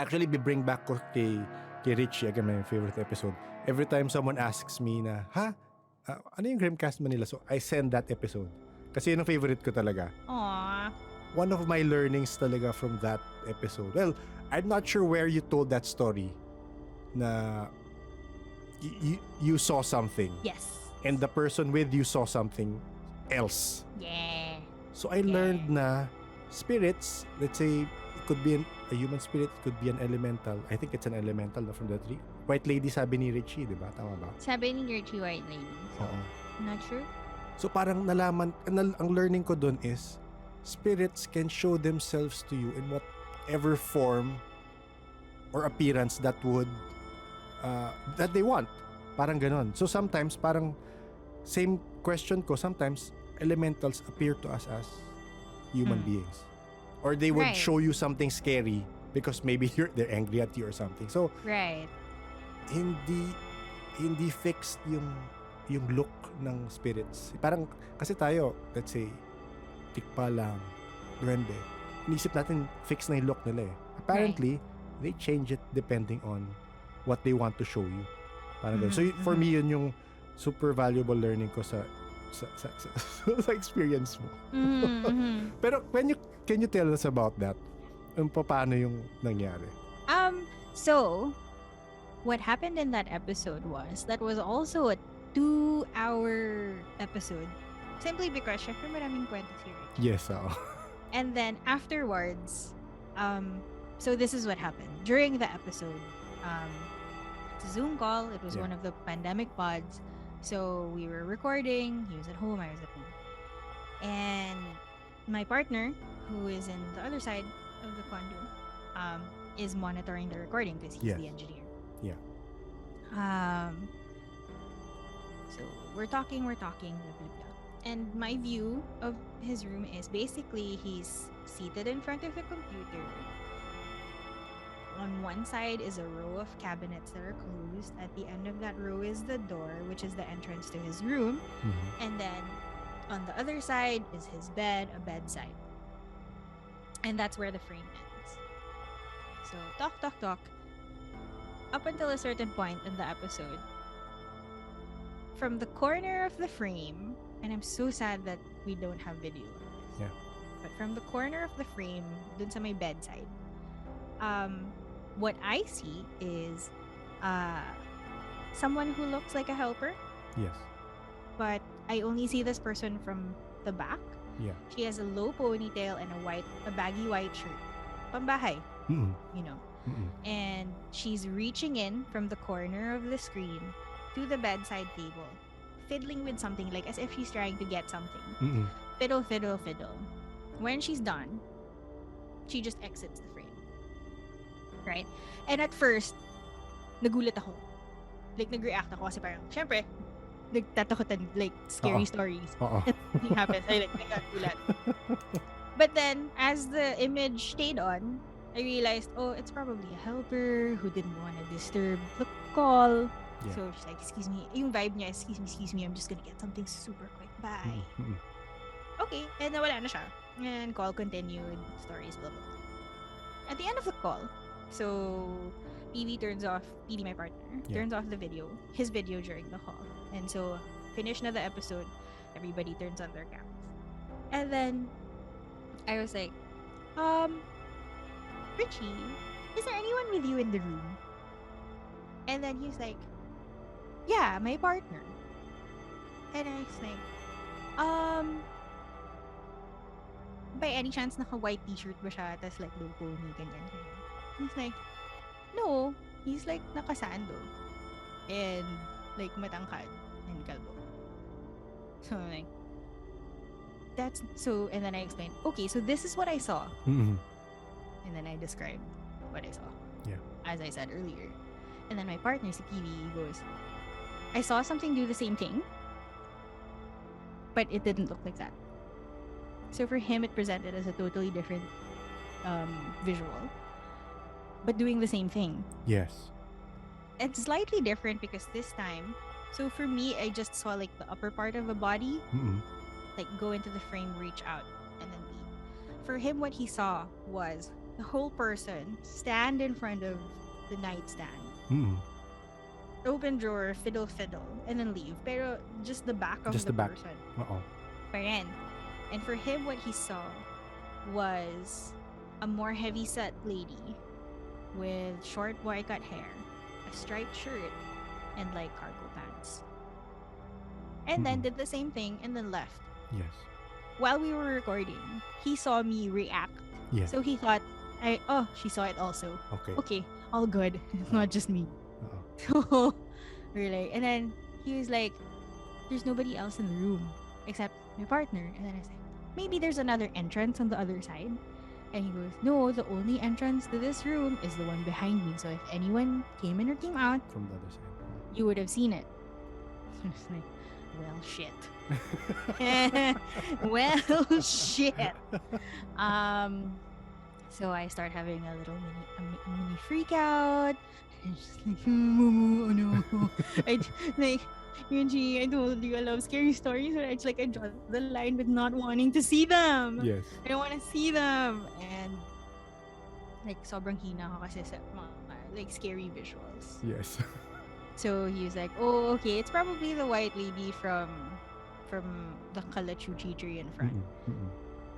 Actually, bring back ko kay Richie, again, my favorite episode. Every time someone asks me na, ano yung Grimcast Manila? So, I send that episode. Kasi yun ang favorite ko talaga. Aww. One of my learnings talaga from that episode. Well, I'm not sure where you told that story na you saw something. Yes. And the person with you saw something else. Yeah. So, I learned na spirits, let's say, it could be a human spirit, it could be an elemental. I think it's an elemental from the tree. White Lady sabi ni Richie, di ba? Tama ba? Sabi ni Richie White Lady. So, Oo. not sure. So parang nalaman, ang learning ko dun is, spirits can show themselves to you in whatever form or appearance that would, that they want. Parang ganon. So sometimes, parang, same question ko, sometimes, elementals appear to us as human beings. Or they would show you something scary because maybe they're angry at you or something. So, hindi fixed yung look ng spirits. Parang, kasi tayo, let's say, tikpa lang, duwende. Inisip natin, fixed na yung look nila eh. Apparently, they change it depending on what they want to show you. Parang ganun. So, for me, yun yung super valuable learning ko sa experience mo. Pero, can you tell us about that? Paano yung nangyari? So, what happened in that episode was, that was also a 2-hour episode. Simply because, syempre maraming kwento si Rich. Yes, And then, afterwards, so this is what happened. During the episode, it's a Zoom call. It was one of the pandemic pods. So, we were recording. He was at home. I was at home. And my partner, who is in the other side of the condo, is monitoring the recording because he's the engineer. Yeah. So we're talking, blah, blah, blah. And my view of his room is basically he's seated in front of the computer. On one side is a row of cabinets that are closed. At the end of that row is the door, which is the entrance to his room. And then on the other side is his bed, a bedside. And that's where the frame ends. So, talk. Up until a certain point in the episode, from the corner of the frame, and I'm so sad that we don't have video of this. Yeah. But from the corner of the frame, dun sa may bedside, what I see is someone who looks like a helper. Yes. But I only see this person from the back. Yeah. She has a low ponytail and a baggy white shirt. Pambahay. You know. And she's reaching in from the corner of the screen to the bedside table, fiddling with something, like as if she's trying to get something. Fiddle. When she's done, she just exits the frame. Right? And at first, nagulat ako. Like, nag-react ako kasi parang, syempre, nagtatakutan, like, scary stories. Nothing happens. I nagulat. But then, as the image stayed on, I realized, it's probably a helper who didn't want to disturb the call. Yeah. So she's like, excuse me. Yung vibe niya, excuse me, I'm just gonna get something super quick. Bye. Okay, and nawala na siya. And call continued, stories, blah, blah, blah. At the end of the call, so PV, my partner, turns off his video during the call. And so, finish na the episode, everybody turns on their cameras. And then, I was like, Richie, is there anyone with you in the room? And then he's like, yeah, my partner. And I was like, by any chance, naka-white t-shirt ba siya, tas like low pony, ganyan. He's like, no, he's like nakasando. And like matangkad and kalbo. So I'm like, and then I explained, okay, so this is what I saw. And then I described what I saw. Yeah. As I said earlier. And then my partner, si Kiwi, goes, I saw something do the same thing, but it didn't look like that. So for him, it presented as a totally different visual, but doing the same thing. Yes. It's slightly different because this time, so for me, I just saw like the upper part of a body, like go into the frame, reach out, and then leave. For him, what he saw was the whole person stand in front of the nightstand, Mm-mm. open drawer, fiddle fiddle, and then leave. Pero just the back of Just the the back. person. Oo. Pa rin. And for him, what he saw was a more heavy set lady with short boy cut hair, a striped shirt, and like cargo pants. And then Mm-mm. did the same thing and then left. Yes. While we were recording, he saw me react. Yeah. So he thought, she saw it also. Okay. Okay, all good. It's not just me. Oo. So we're like, and then he was like, there's nobody else in the room except my partner. And then I said, maybe there's another entrance on the other side. And he goes, no, the only entrance to this room is the one behind me. So if anyone came in or came out, From the other side. you would have seen it. I was like, well, shit. Well, shit. So I start having a little mini freak out. And just like, oh no. Like, Yunji, I told you I love scary stories, but it's like I draw the line with not wanting to see them. Yes. I don't want to see them. And like, sobrang hina ako kasi sa mga, like, scary visuals. Yes. So he was like, oh, okay, it's probably the white lady from the Kalachuchi tree in front. Mm-mm. Mm-mm.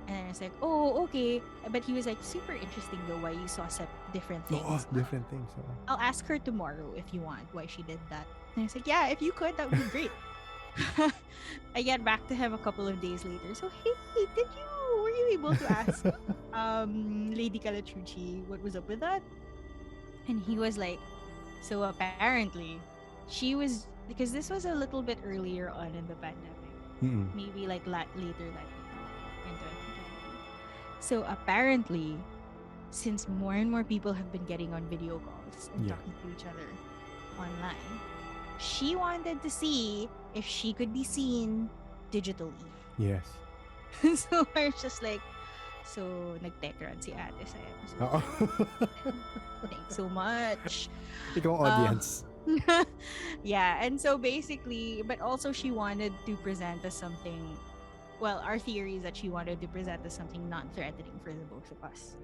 And I was like, oh, okay. But he was like, super interesting though why you saw different things. Oo, different things. Oo. I'll ask her tomorrow if you want why she did that. And I was like, yeah, if you could, that would be great. I get back to him a couple of days later. So, hey, were you able to ask Lady Kalachuchi what was up with that? And he was like, so apparently, she was, because this was a little bit earlier on in the pandemic. Mm-mm. Maybe like later that year in 2020. So apparently, since more and more people have been getting on video calls and Yeah. talking to each other online, she wanted to see if she could be seen digitally. Yes. So I was just like, so nag-Tekran si ate sa episode. Oo. Thanks so much. Ikaw ang audience. Yeah, and so basically, but also she wanted to present as something, well, our theory is that she wanted to present as something non-threatening for the both of us.